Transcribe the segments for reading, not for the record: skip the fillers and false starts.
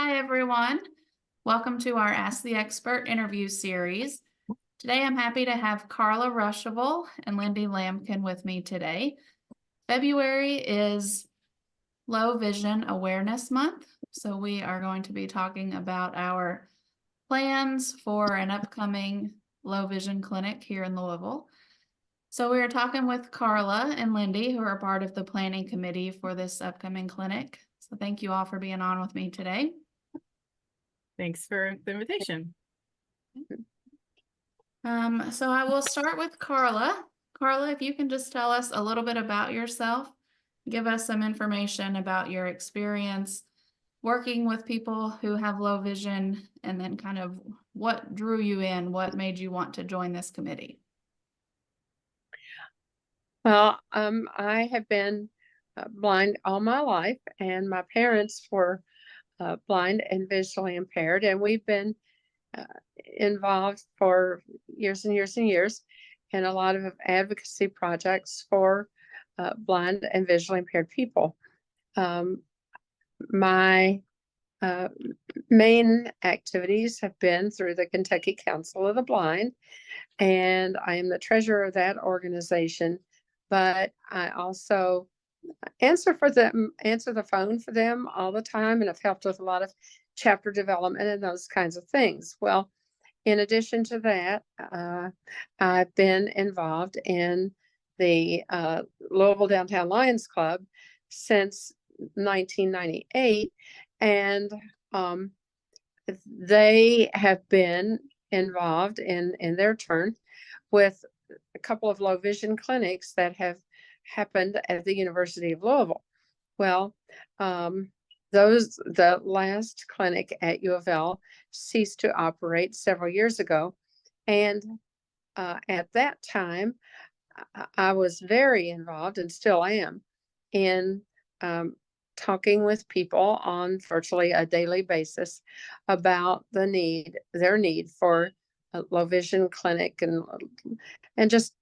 Hi, everyone. Welcome to our Ask the Expert interview series. Today, I'm happy to have Carla Ruschival and Lindy Lamkin with me today. February is Low Vision Awareness Month, so we are going to be talking about our plans for an upcoming low vision clinic here in Louisville. So we are talking with Carla and Lindy, who are part of the planning committee for this upcoming clinic. So thank you all for being on with me today. Thanks for the invitation. So I will start with Carla. Carla, if you can just tell us a little bit about yourself, give us some information about your experience working with people who have low vision, and then kind of what drew you in, what made you want to join this committee? Well, I have been blind all my life, and my parents were blind and visually impaired, and we've been involved for years and years and years in a lot of advocacy projects for blind and visually impaired people. My main activities have been through the Kentucky Council of the Blind, and I am the treasurer of that organization, but I also answer the phone for them all the time, and I've helped with a lot of chapter development and those kinds of things. Well, in addition to that, I've been involved in the Louisville Downtown Lions Club since 1998, and they have been involved in their turn with a couple of low vision clinics that have happened at the University of Louisville. Well, the last clinic at U of L ceased to operate several years ago, and at that time I was very involved, and still am, in talking with people on virtually a daily basis about their need for a low vision clinic, and just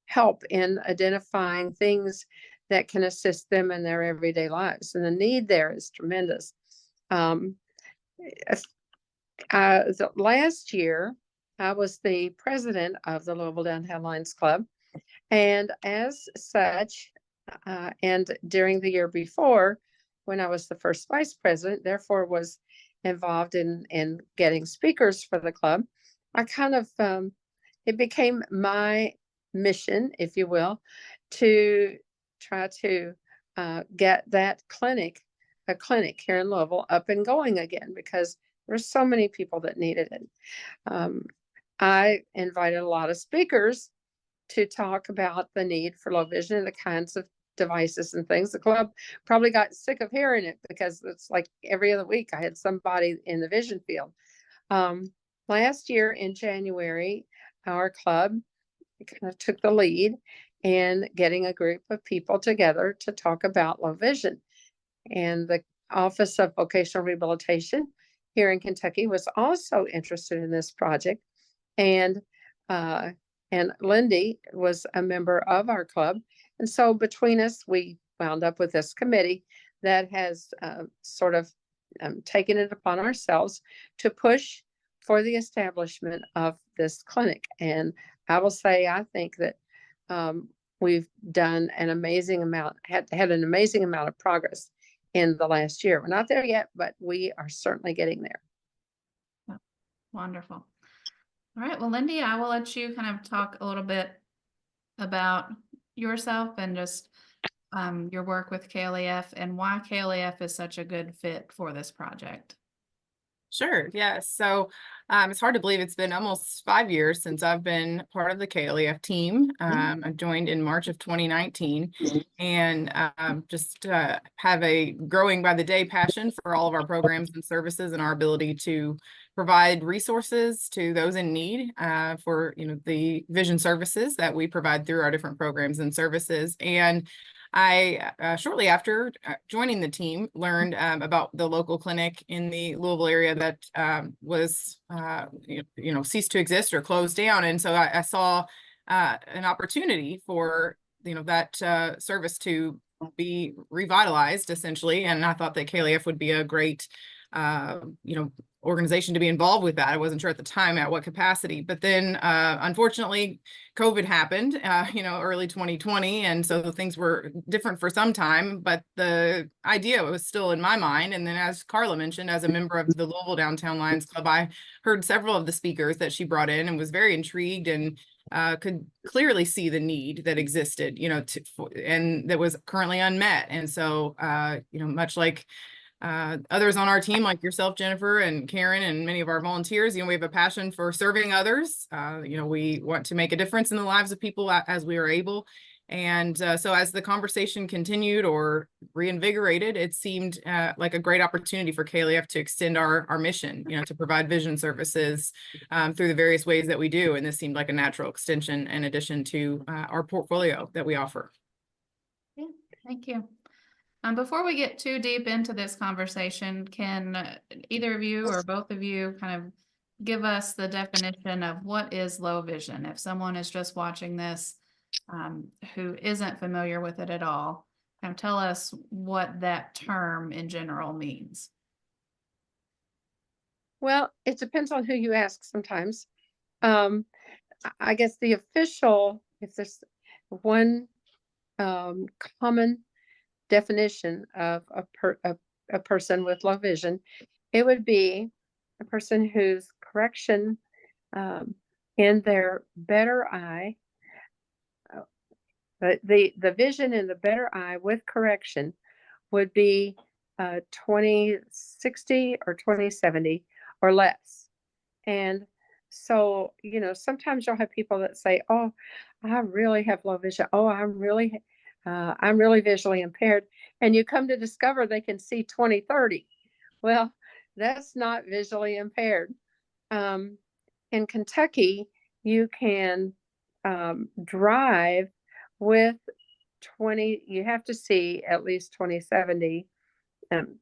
help in identifying things that can assist them in their everyday lives. And the need there is tremendous. Last year, I was the president of the Louisville Downtown Lions Club. And as such, and during the year before, when I was the first vice president, therefore was involved in getting speakers for the club, I kind of, it became my mission, if you will, to try to get that a clinic here in Louisville up and going again, because there's so many people that needed it. I invited a lot of speakers to talk about the need for low vision and the kinds of devices and things. The club probably got sick of hearing it, because it's like every other week I had somebody in the vision field. Last year in January, our club kind of took the lead in getting a group of people together to talk about low vision. And the Office of Vocational Rehabilitation here in Kentucky was also interested in this project. And Lindy was a member of our club. And so between us, we wound up with this committee that has sort of taken it upon ourselves to push for the establishment of this clinic. And I will say, I think that we've done an amazing amount, had an amazing amount of progress in the last year. We're not there yet, but we are certainly getting there. Oh, wonderful. All right, well, Lindy, I will let you kind of talk a little bit about yourself and just your work with KLEF and why KLEF is such a good fit for this project. Sure. Yeah. So it's hard to believe it's been almost 5 years since I've been part of the KLEF team. I joined in March of 2019, and just have a growing by the day passion for all of our programs and services, and our ability to provide resources to those in need for the vision services that we provide through our different programs and services. And I, shortly after joining the team, learned about the local clinic in the Louisville area that was, ceased to exist or closed down. And so I saw an opportunity for, that service to be revitalized, essentially. And I thought that KLEF would be a great you know, organization to be involved with that. I wasn't sure at the time at what capacity, but then unfortunately COVID happened, you know, early 2020. And so things were different for some time, but the idea was still in my mind. And then as Carla mentioned, as a member of the Louisville Downtown Lions Club, I heard several of the speakers that she brought in and was very intrigued and could clearly see the need that existed, you know, and that was currently unmet. And so, you know, much like others on our team, like yourself, Jennifer, and Karen, and many of our volunteers, you know, we have a passion for serving others. You know, we want to make a difference in the lives of people as we are able. And so as the conversation continued or reinvigorated, it seemed like a great opportunity for KLEF to extend our mission, you know, to provide vision services through the various ways that we do. And this seemed like a natural extension in addition to our portfolio that we offer. Yeah, thank you. Before we get too deep into this conversation, can either of you or both of you kind of give us the definition of what is low vision? If someone is just watching this who isn't familiar with it at all, kind of tell us what that term in general means. Well, it depends on who you ask sometimes. I guess the official, if there's one common definition of a person with low vision, it would be a person whose correction in their better eye, the vision in the better eye with correction would be 20/60 or 20/70 or less. And so, you know, sometimes you'll have people that say, oh, I really have low vision. Oh, I'm really visually impaired. And you come to discover they can see 20/30. Well, that's not visually impaired. In Kentucky, you can drive with 20, you have to see at least 20/70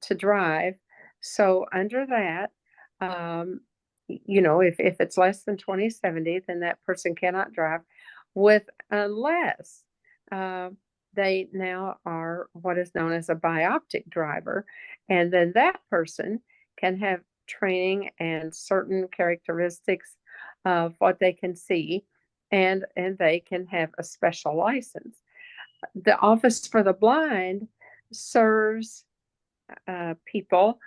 to drive. So under that, you know, if it's less than 20/70, then that person cannot drive with unless they now are what is known as a bioptic driver. And then that person can have training and certain characteristics of what they can see, and they can have a special license. The Office for the Blind serves people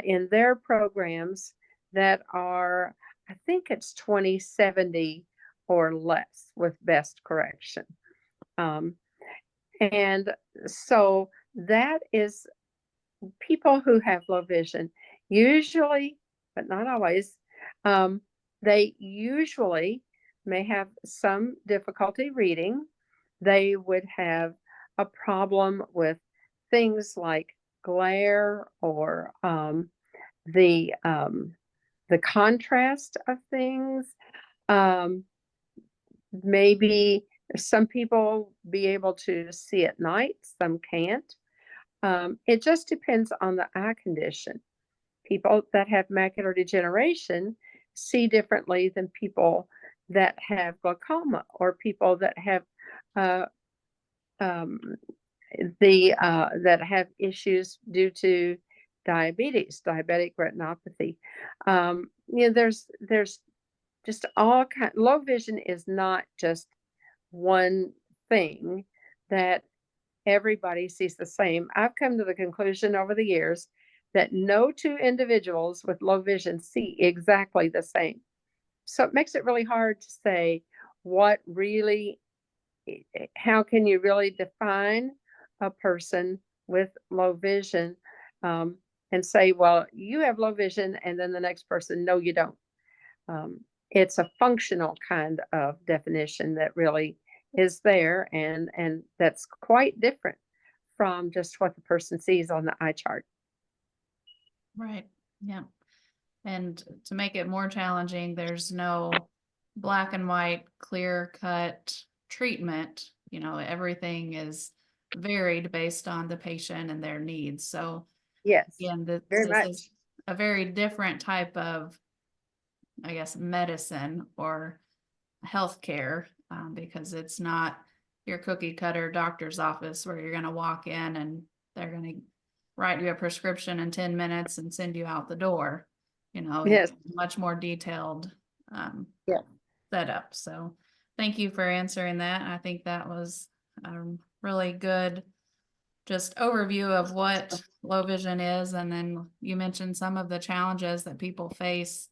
in their programs that are, I think it's 20/70 or less with best correction. And so that is people who have low vision, usually, but not always, they usually may have some difficulty reading. They would have a problem with things like glare or the contrast of things. Maybe some people be able to see at night, some can't. It just depends on the eye condition. People that have macular degeneration see differently than people that have glaucoma or people that have that have issues due to diabetes, diabetic retinopathy. You know, there's just all kind. Low vision is not just one thing that everybody sees the same. I've come to the conclusion over the years that no two individuals with low vision see exactly the same. So it makes it really hard to say what really, how can you really define a person with low vision and say, well, you have low vision, and then the next person, no, you don't. It's a functional kind of definition that really is there, and that's quite different from just what the person sees on the eye chart. Right. Yeah. And to make it more challenging, there's no black and white, clear cut treatment. You know, everything is varied based on the patient and their needs. So Yes, again, very this much. is a very different type of, I guess, medicine or healthcare, because it's not your cookie cutter doctor's office where you're going to walk in and they're going to write you a prescription in 10 minutes and send you out the door. You know, Yes. it's much more detailed Yeah. setup. So thank you for answering that. I think that was a really good just overview of what low vision is. And then you mentioned some of the challenges that people face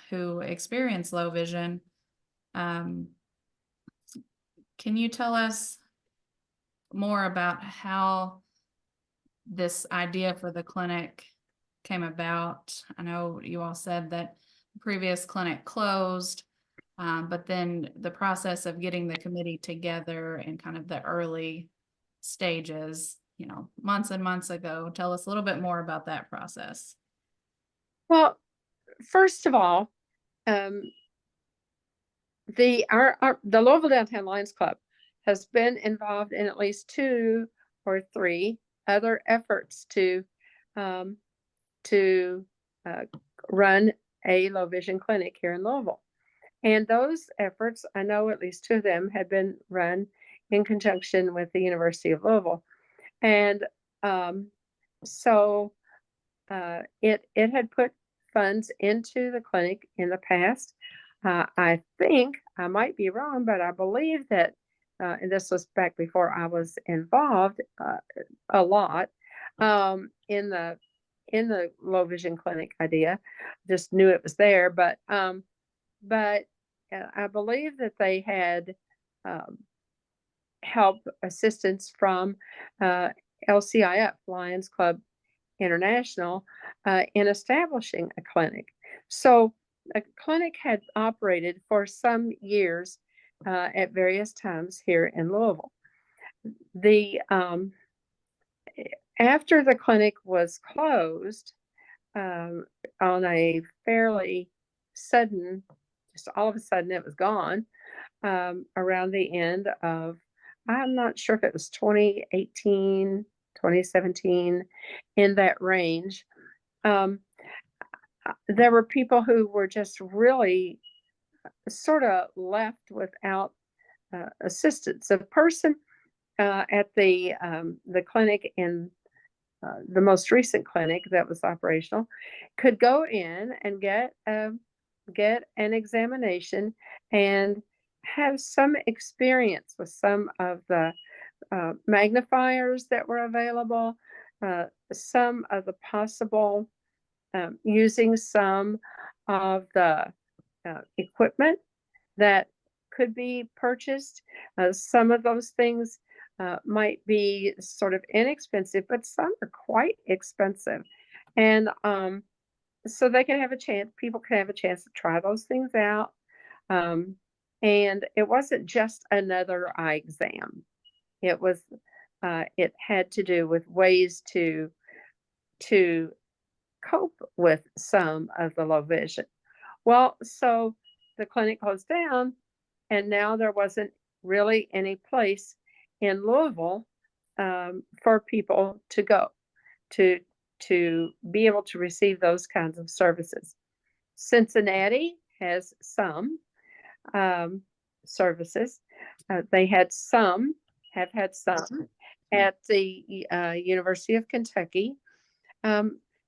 who experience low vision. Can you tell us more about how this idea for the clinic came about? I know you all said that the previous clinic closed, but then the process of getting the committee together and kind of the early stages, you know, months and months ago. Tell us a little bit more about that process. Well, first of all, the Louisville Downtown Lions Club has been involved in at least 2 or 3 other efforts to run a low vision clinic here in Louisville. And those efforts, I know at least 2 of them had been run in conjunction with the University of Louisville. And so it had put funds into the clinic in the past. I think, I might be wrong, but I believe that, and this was back before I was involved a lot in the low vision clinic idea. Just knew it was there, but I believe that they had help assistance from LCIF, Lions Club International, in establishing a clinic. So a clinic had operated for some years at various times here in Louisville. After the clinic was closed, on a fairly sudden, just all of a sudden it was gone, around the end of, I'm not sure if it was 2018, 2017, in that range. There were people who were just really sort of left without assistance. A person at the clinic in the most recent clinic that was operational could go in and get an examination and have some experience with some of the magnifiers that were available, some of the possible using some of the equipment that could be purchased. Some of those things might be sort of inexpensive, but some are quite expensive. And so they can have a chance, people can have a chance to try those things out. And it wasn't just another eye exam. It was, it had to do with ways to cope with some of the low vision. Well, so the clinic closed down, and now there wasn't really any place in Louisville for people to go to be able to receive those kinds of services. Cincinnati has some services. They have had some at the University of Kentucky.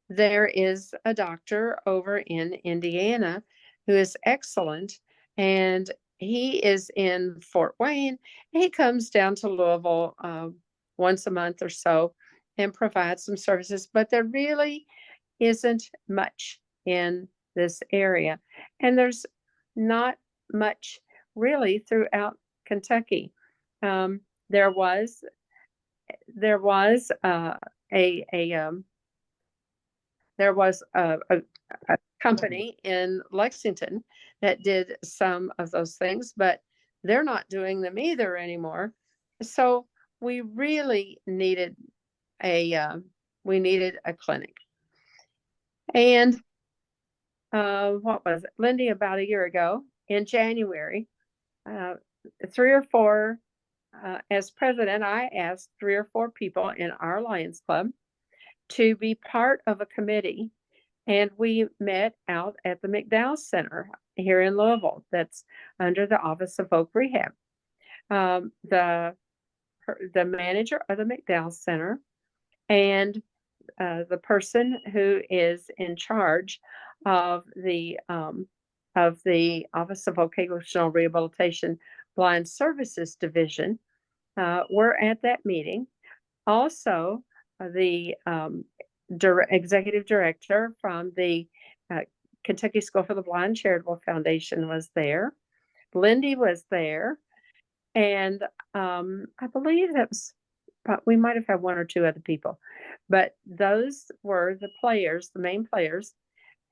There is a doctor over in Indiana who is excellent, and he is in Fort Wayne. He comes down to Louisville once a month or so and provides some services, but there really isn't much in this area. And there's not much really throughout Kentucky. There was a company in Lexington that did some of those things, but they're not doing them either anymore. So we really needed a clinic. And what was it, Lindy? About a year ago in January, 3 or 4, as president, I asked 3 or 4 people in our Lions Club to be part of a committee, and we met out at the McDowell Center here in Louisville. That's under the Office of Voc Rehab. The manager of the McDowell Center And the person who is in charge of the Office of Vocational Rehabilitation Blind Services Division were at that meeting. Also, the executive director from the Kentucky School for the Blind Charitable Foundation was there. Lindy was there, and I believe that was, but we might have had one or two other people, but those were the players, the main players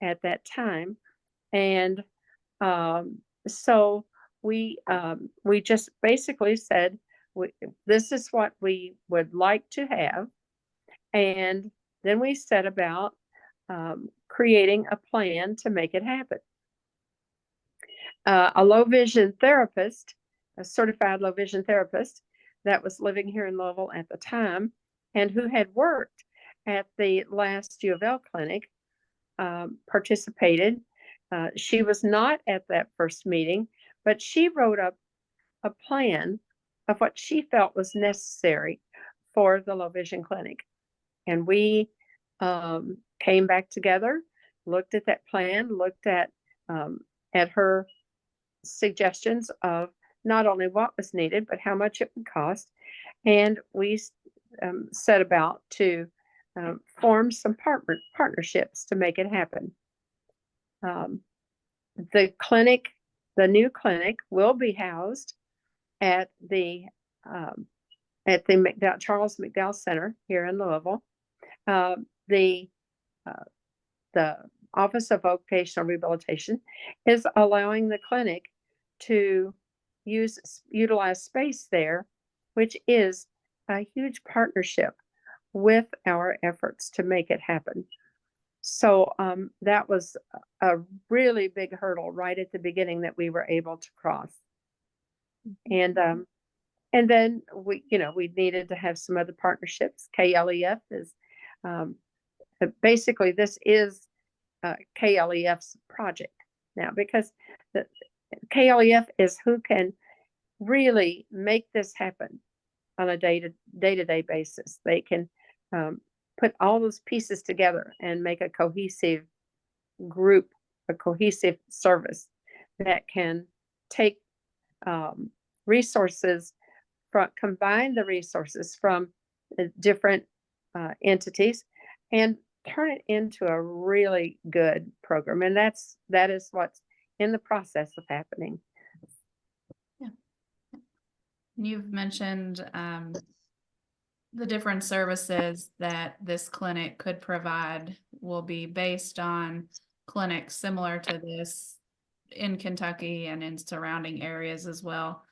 at that time. And so we just basically said, this is what we would like to have. And then we set about creating a plan to make it happen. A low vision therapist, a certified low vision therapist that was living here in Louisville at the time and who had worked at the last U of L clinic, participated. She was not at that first meeting, but she wrote up a plan of what she felt was necessary for the low vision clinic. And we came back together, looked at that plan, looked at her suggestions of not only what was needed, but how much it would cost. And we set about to form some partnerships to make it happen. The clinic, the new clinic, will be housed at the Charles McDowell Center here in Louisville. The Office of Vocational Rehabilitation is allowing the clinic to utilize space there, which is a huge partnership with our efforts to make it happen. So that was a really big hurdle right at the beginning that we were able to cross. And then we needed to have some other partnerships. KLEF is basically, this is KLEF's project now, because the KLEF is who can really make this happen on a day-to-day basis. They can put all those pieces together and make a cohesive group, a cohesive service that can take resources combine the resources from different entities and turn it into a really good program. And that is what's in the process of happening. Yeah. You've mentioned the different services that this clinic could provide will be based on clinics similar to this in Kentucky and in surrounding areas as well.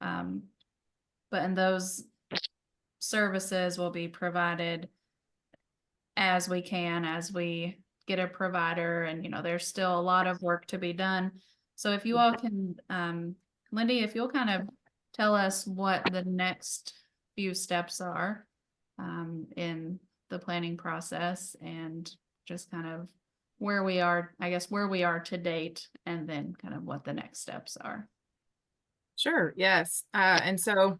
But in those services will be provided as we can, as we get a provider, and there's still a lot of work to be done. So if you all can, Lindy, if you'll kind of tell us what the next few steps are in the planning process, and just kind of where we are to date, and then kind of what the next steps are. Sure, yes. And so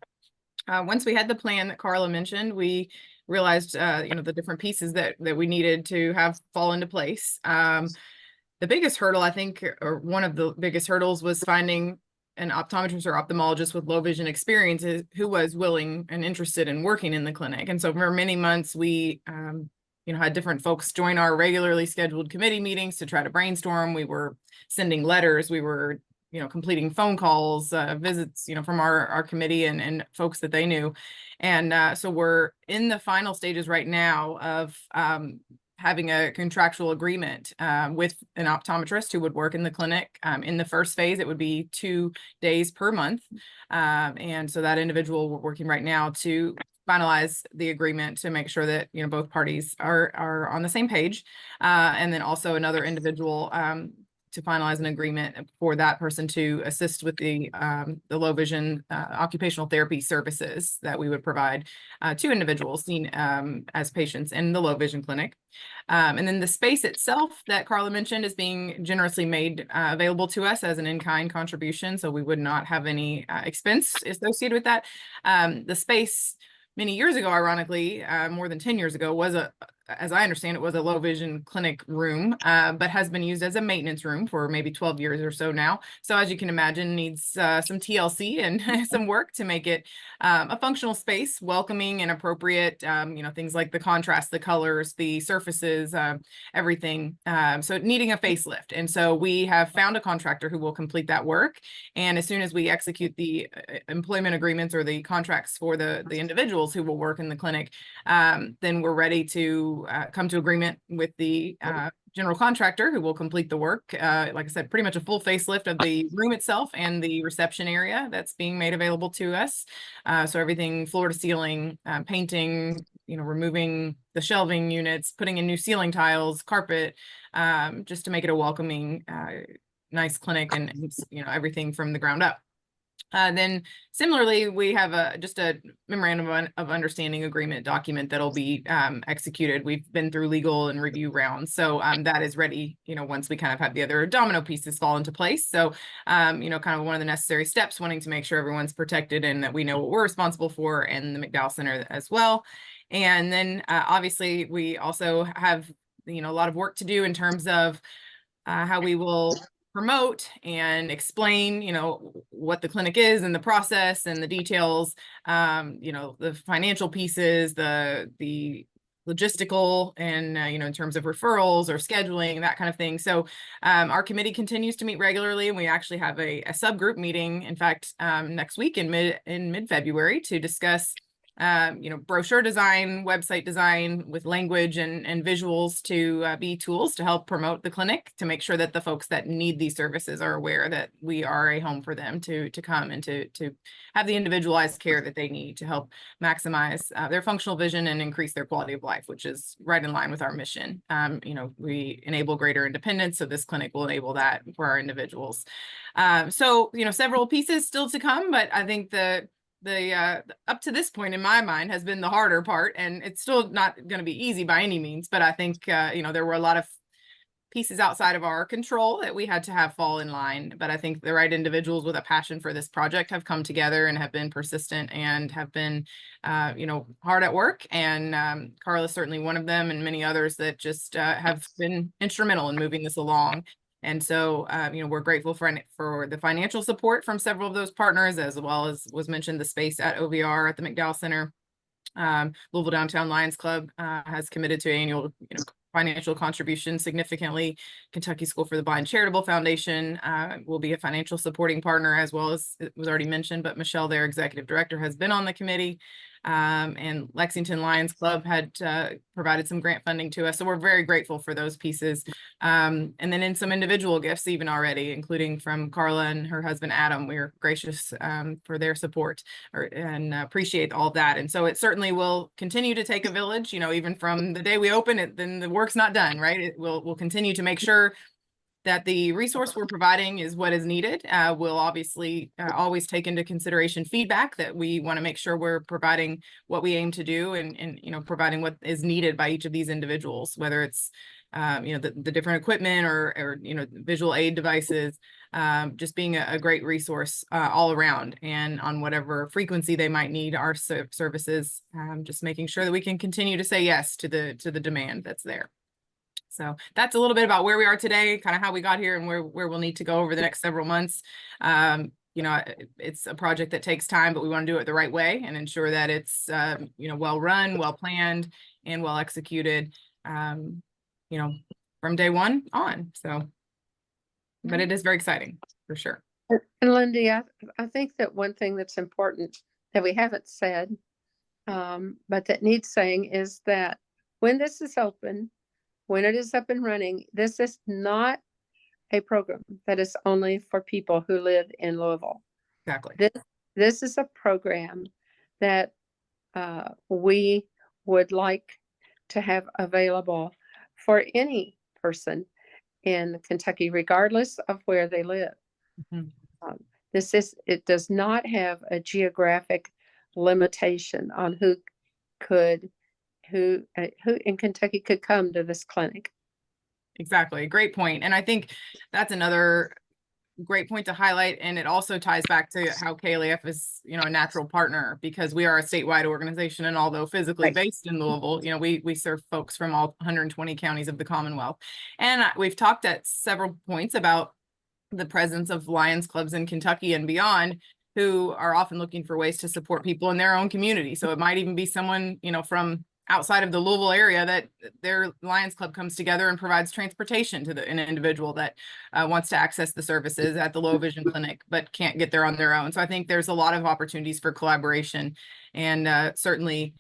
once we had the plan that Carla mentioned, we realized, the different pieces that we needed to have fall into place. The biggest hurdle, I think, or one of the biggest hurdles, was finding an optometrist or ophthalmologist with low vision experience who was willing and interested in working in the clinic. And so for many months, we, had different folks join our regularly scheduled committee meetings to try to brainstorm. We were sending letters. We were completing phone calls, visits, from our committee and folks that they knew. And so we're in the final stages right now of having a contractual agreement with an optometrist who would work in the clinic. In the first phase, it would be 2 days per month. And so that individual, we're working right now to finalize the agreement to make sure that both parties are on the same page. And then also another individual to finalize an agreement for that person to assist with the low vision occupational therapy services that we would provide to individuals seen as patients in the low vision clinic. And then the space itself that Carla mentioned is being generously made available to us as an in-kind contribution, so we would not have any expense associated with that. The space many years ago, ironically, more than 10 years ago, was as I understand it, was a low vision clinic room, but has been used as a maintenance room for maybe 12 years or so now. So as you can imagine, needs some TLC and some work to make it a functional space, welcoming and appropriate, things like the contrast, the colors, the surfaces, everything. So needing a facelift. And so we have found a contractor who will complete that work. And as soon as we execute the employment agreements or the contracts for the individuals who will work in the clinic, then we're ready to come to agreement with the general contractor who will complete the work. Like I said, pretty much a full facelift of the room itself and the reception area that's being made available to us. So everything floor to ceiling, painting, removing the shelving units, putting in new ceiling tiles, carpet, just to make it a welcoming, nice clinic and everything from the ground up. Then similarly, we have just a memorandum of understanding agreement document that'll be executed. We've been through legal and review rounds, so that is ready, once we kind of have the other domino pieces fall into place. So, kind of one of the necessary steps, wanting to make sure everyone's protected and that we know what we're responsible for, and the McDowell Center as well. And then obviously we also have, a lot of work to do in terms of how we will promote and explain, what the clinic is and the process and the details, the financial pieces, the logistical and, in terms of referrals or scheduling, that kind of thing. So our committee continues to meet regularly, and we actually have a subgroup meeting, in fact, next week in mid-February to discuss brochure design, website design with language and visuals to be tools to help promote the clinic, to make sure that the folks that need these services are aware that we are a home for them to come and to have the individualized care that they need to help maximize their functional vision and increase their quality of life, which is right in line with our mission. We enable greater independence, so this clinic will enable that for our individuals. So several pieces still to come, but I think the up to this point in my mind has been the harder part, and it's still not going to be easy by any means, but I think there were a lot of pieces outside of our control that we had to have fall in line. But I think the right individuals with a passion for this project have come together and have been persistent and have been hard at work, and Carla is certainly one of them, and many others that just have been instrumental in moving this along. And so, we're grateful for the financial support from several of those partners, as well as was mentioned, the space at OVR at the McDowell Center. Louisville Downtown Lions Club has committed to annual financial contribution significantly. Kentucky School for the Blind Charitable Foundation will be a financial supporting partner, as well as it was already mentioned, but Michelle, their executive director, has been on the committee. And Lexington Lions Club had provided some grant funding to us. So we're very grateful for those pieces. And then in some individual gifts even already, including from Carla and her husband, Adam, we're gracious for their support and appreciate all that. And so it certainly will continue to take a village, even from the day we open it, then the work's not done, right? We'll continue to make sure that the resource we're providing is what is needed. We'll obviously always take into consideration feedback, that we want to make sure we're providing what we aim to do, and providing what is needed by each of these individuals, whether it's the different equipment or visual aid devices, just being a great resource all around, and on whatever frequency they might need our services, just making sure that we can continue to say yes to the demand that's there. So that's a little bit about where we are today, kind of how we got here, and where we'll need to go over the next several months. It's a project that takes time, but we want to do it the right way and ensure that it's well run, well planned, and well executed, from day one on. So, but it is very exciting for sure. And Lindy, I think that one thing that's important that we haven't said, but that needs saying, is that when this is open, when it is up and running, this is not a program that is only for people who live in Louisville. Exactly. This is a program that we would like to have available for any person in Kentucky, regardless of where they live. Mm-hmm. It does not have a geographic limitation on who in Kentucky could come to this clinic. Exactly. Great point. And I think that's another great point to highlight. And it also ties back to how KLEF is, a natural partner, because we are a statewide organization. And although physically Right. based in Louisville, we serve folks from all 120 counties of the Commonwealth. And we've talked at several points about the presence of Lions clubs in Kentucky and beyond, who are often looking for ways to support people in their own community. So it might even be someone, from outside of the Louisville area that their Lions Club comes together and provides transportation to an individual that wants to access the services at the Low Vision Clinic, but can't get there on their own. So I think there's a lot of opportunities for collaboration, and certainly,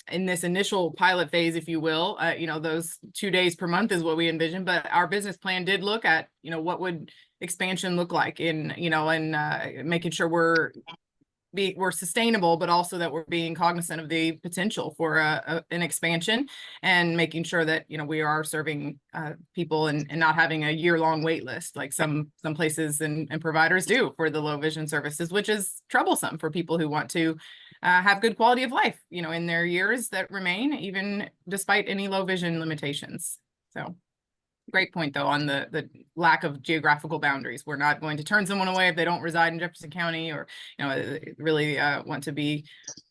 in this initial pilot phase, if you will, those 2 days per month is what we envision. But our business plan did look at, what would expansion look like and making sure we're sustainable, but also that we're being cognizant of the potential for an expansion, and making sure that, we are serving people and not having a year-long wait list like some places and providers do for the low vision services, which is troublesome for people who want to have good quality of life, in their years that remain, even despite any low vision limitations. So great point, though, on the lack of geographical boundaries. We're not going to turn someone away if they don't reside in Jefferson County, or, really want to be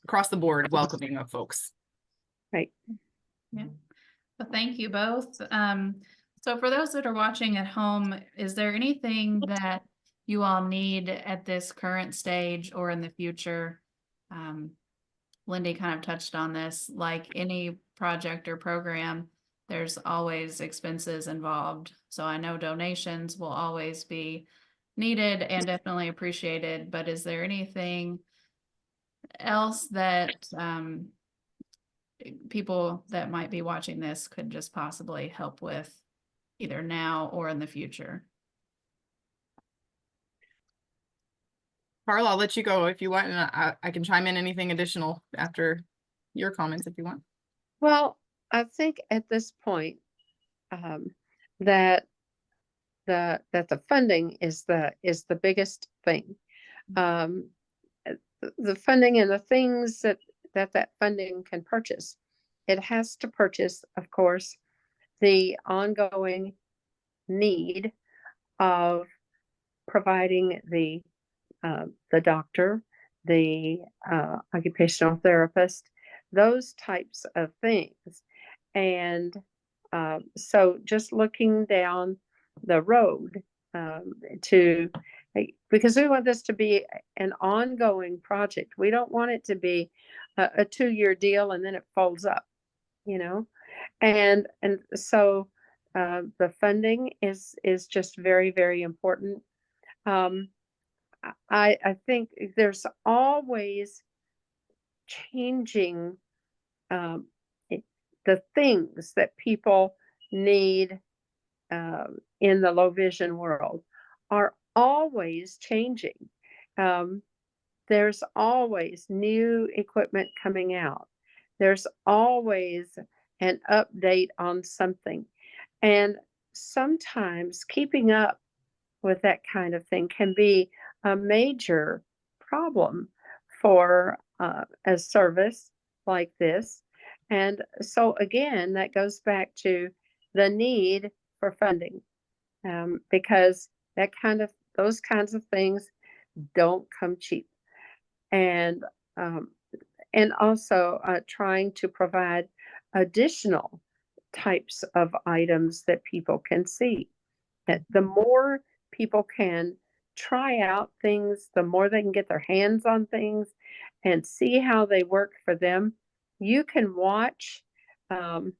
across the board welcoming of folks. Right. Yeah. Well, thank you both. So for those that are watching at home, is there anything that you all need at this current stage or in the future? Lindy kind of touched on this, like any project or program, there's always expenses involved. So I know donations will always be needed and definitely appreciated, but is there anything else that people that might be watching this could just possibly help with, either now or in the future? Carla, I'll let you go if you want, and I can chime in anything additional after your comments if you want. Well, I think at this point, that the funding is the biggest thing. The funding and the things that funding can purchase. It has to purchase, of course, the ongoing need of providing the doctor, the occupational therapist, those types of things. And so just looking down the road because we want this to be an ongoing project. We don't want it to be a 2-year deal and then it folds up, and so the funding is just very, very important. I think there's always changing the things that people need in the low vision world are always changing. There's always new equipment coming out. There's always an update on something. And sometimes keeping up with that kind of thing can be a major problem for a service like this. And so again, that goes back to the need for funding, because those kinds of things don't come cheap. And also trying to provide additional types of items that people can see. That the more people can try out things, the more they can get their hands on things and see how they work for them. You can watch an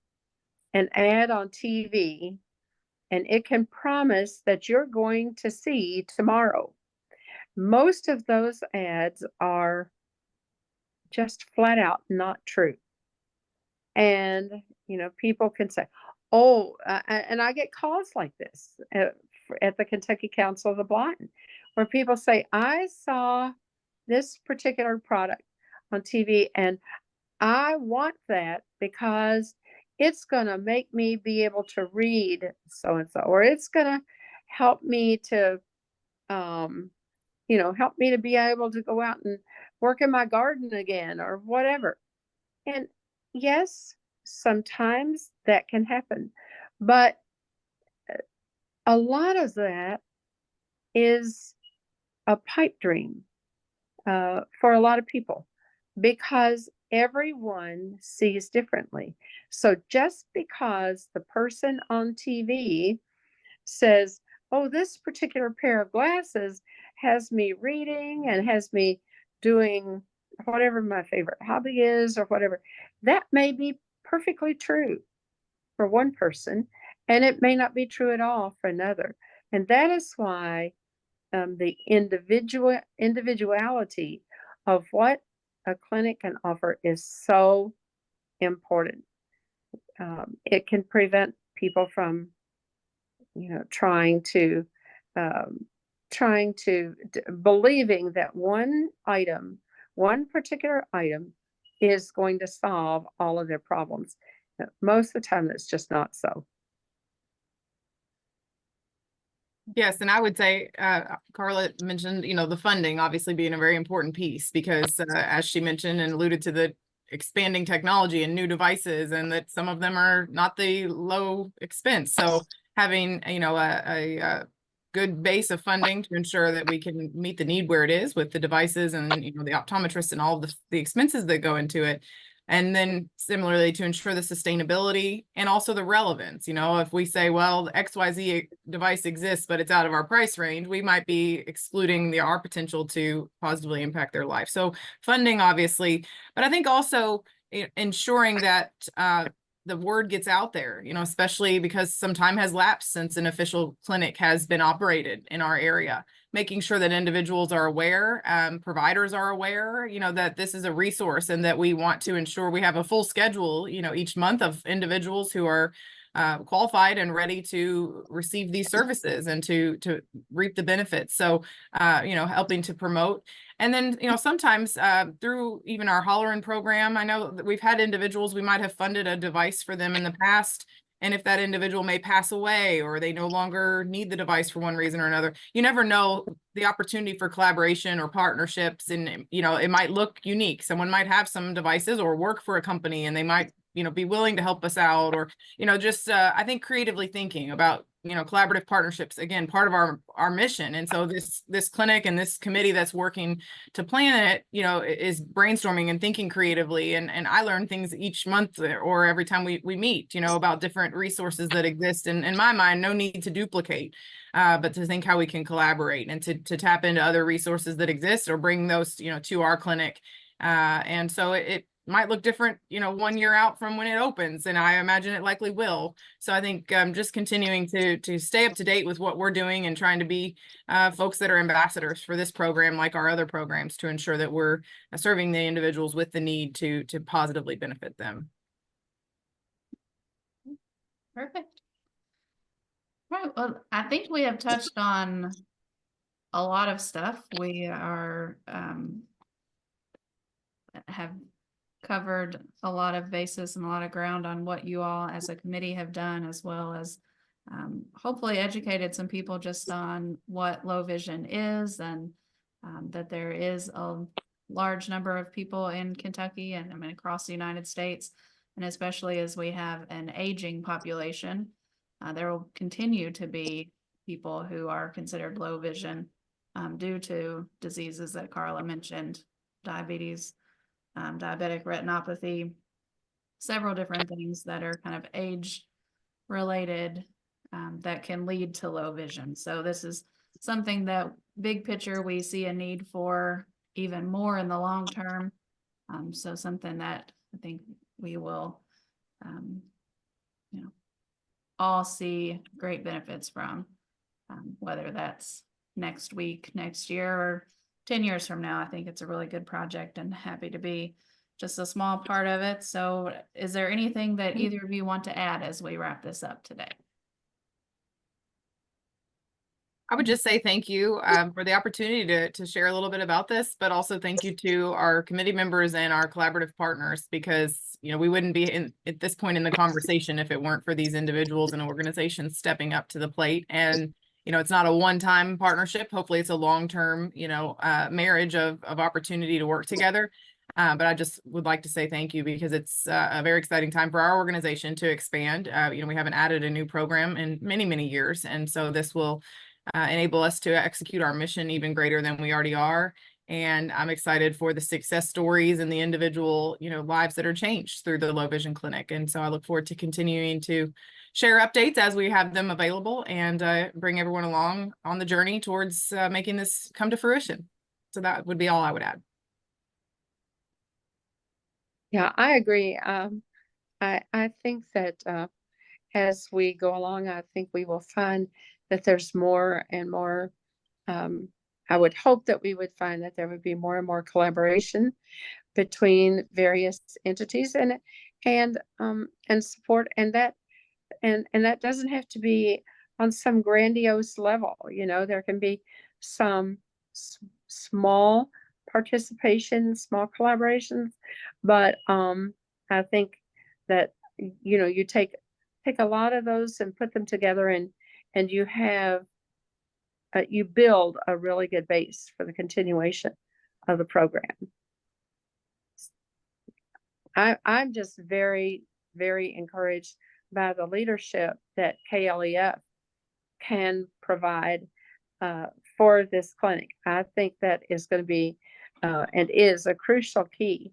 ad on TV and it can promise that you're going to see tomorrow. Most of those ads are just flat out not true. And, people can say, oh, and I get calls like this at the Kentucky Council of the Blind, where people say, I saw this particular product on TV and I want that because it's going to make me be able to read so-and-so, or it's going to help me to, help me to be able to go out and work in my garden again or whatever. And yes, sometimes that can happen, but a lot of that is a pipe dream for a lot of people because everyone sees differently. So just because the person on TV says, oh, this particular pair of glasses has me reading and has me doing whatever my favorite hobby is or whatever, that may be perfectly true for one person, and it may not be true at all for another. And that is why the individuality of what a clinic can offer is so important. It can prevent people from, trying to believing that one particular item is going to solve all of their problems. Most of the time, it's just not so. Yes, and I would say, Carla mentioned, the funding obviously being a very important piece because as she mentioned and alluded to the expanding technology and new devices, and that some of them are not the low expense. So having, a good base of funding to ensure that we can meet the need where it is with the devices and, the optometrists and all the expenses that go into it. And then similarly to ensure the sustainability and also the relevance. If we say, well, the XYZ device exists, but it's out of our price range, we might be excluding our potential to positively impact their life. So funding, obviously, but I think also ensuring that the word gets out there, especially because some time has lapsed since an official clinic has been operated in our area. Making sure that individuals are aware, providers are aware, that this is a resource and that we want to ensure we have a full schedule, each month of individuals who are qualified and ready to receive these services and to reap the benefits. So, helping to promote. And then, sometimes through even our Hollerin program, I know that we've had individuals, we might have funded a device for them in the past. And if that individual may pass away or they no longer need the device for one reason or another, you never know the opportunity for collaboration or partnerships. And, it might look unique. Someone might have some devices or work for a company and they might, be willing to help us out or, just I think creatively thinking about, collaborative partnerships, again, part of our mission. And so this clinic and this committee that's working to plan it, is brainstorming and thinking creatively. And I learn things each month or every time we meet, about different resources that exist. And in my mind, no need to duplicate, but to think how we can collaborate and to tap into other resources that exist or bring those, to our clinic. And so it might look different, 1 year out from when it opens, and I imagine it likely will. So I think just continuing to stay up to date with what we're doing and trying to be folks that are ambassadors for this program, like our other programs, to ensure that we're serving the individuals with the need to positively benefit them. Perfect. Right. Well, I think we have touched on a lot of stuff. We are have covered a lot of bases and a lot of ground on what you all as a committee have done, as well as hopefully educated some people just on what low vision is and that there is a large number of people in Kentucky and I mean across the United States, and especially as we have an aging population, there will continue to be people who are considered low vision due to diseases that Carla mentioned, diabetes, diabetic retinopathy, several different things that are kind of age related that can lead to low vision. So this is something that big picture we see a need for even more in the long term. So something that I think we will, all see great benefits from, whether that's next week, next year, or 10 years from now. I think it's a really good project and happy to be just a small part of it. So is there anything that either of you want to add as we wrap this up today? I would just say thank you for the opportunity to share a little bit about this, but also thank you to our committee members and our collaborative partners, because we wouldn't be at this point in the conversation if it weren't for these individuals and organizations stepping up to the plate. And it's not a one-time partnership. Hopefully it's a long-term, marriage of opportunity to work together. But I just would like to say thank you, because it's a very exciting time for our organization to expand. We haven't added a new program in many, many years. And so this will enable us to execute our mission even greater than we already are. And I'm excited for the success stories and the individual, lives that are changed through the Low Vision Clinic. And so I look forward to continuing to share updates as we have them available and bring everyone along on the journey towards making this come to fruition. So that would be all I would add. Yeah, I agree. I think that as we go along, I think we will find that there's more and more. I would hope that we would find that there would be more and more collaboration between various entities and support, and that doesn't have to be on some grandiose level. There can be some small participation, small collaborations, but I think that you take a lot of those and put them together, and you have you build a really good base for the continuation of the program. I'm just very, very encouraged by the leadership that KLEF can provide for this clinic. I think that is going to be and is a crucial key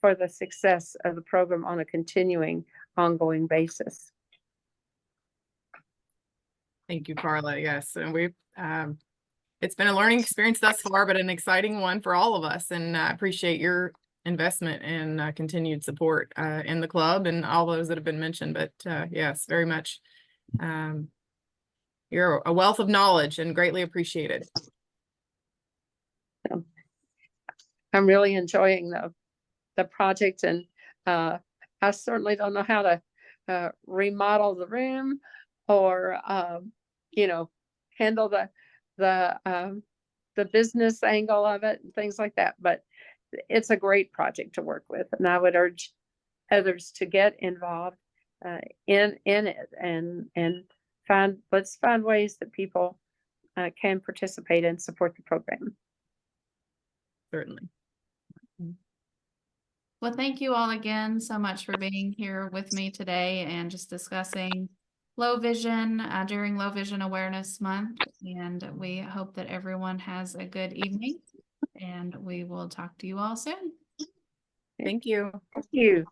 for the success of the program on a continuing, ongoing basis. Thank you, Carla. Yes, and it's been a learning experience thus far, but an exciting one for all of us. And I appreciate your investment and continued support in the club and all those that have been mentioned. But yes, very much. You're a wealth of knowledge and greatly appreciated. I'm really enjoying the project, and I certainly don't know how to remodel the room or handle the business angle of it and things like that. But it's a great project to work with, and I would urge others to get involved in it and let's find ways that people can participate and support the program. Certainly. Well, thank you all again so much for being here with me today and just discussing low vision during Low Vision Awareness Month. And we hope that everyone has a good evening, and we will talk to you all soon. Thank you. Thank you.